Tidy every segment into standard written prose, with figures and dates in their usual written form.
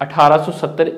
1870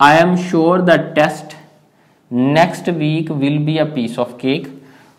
I am sure the test next week will be a piece of cake.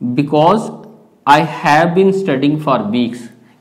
Because I have been studying for weeks,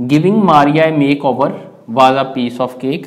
Giving Maria a makeover was a piece of cake.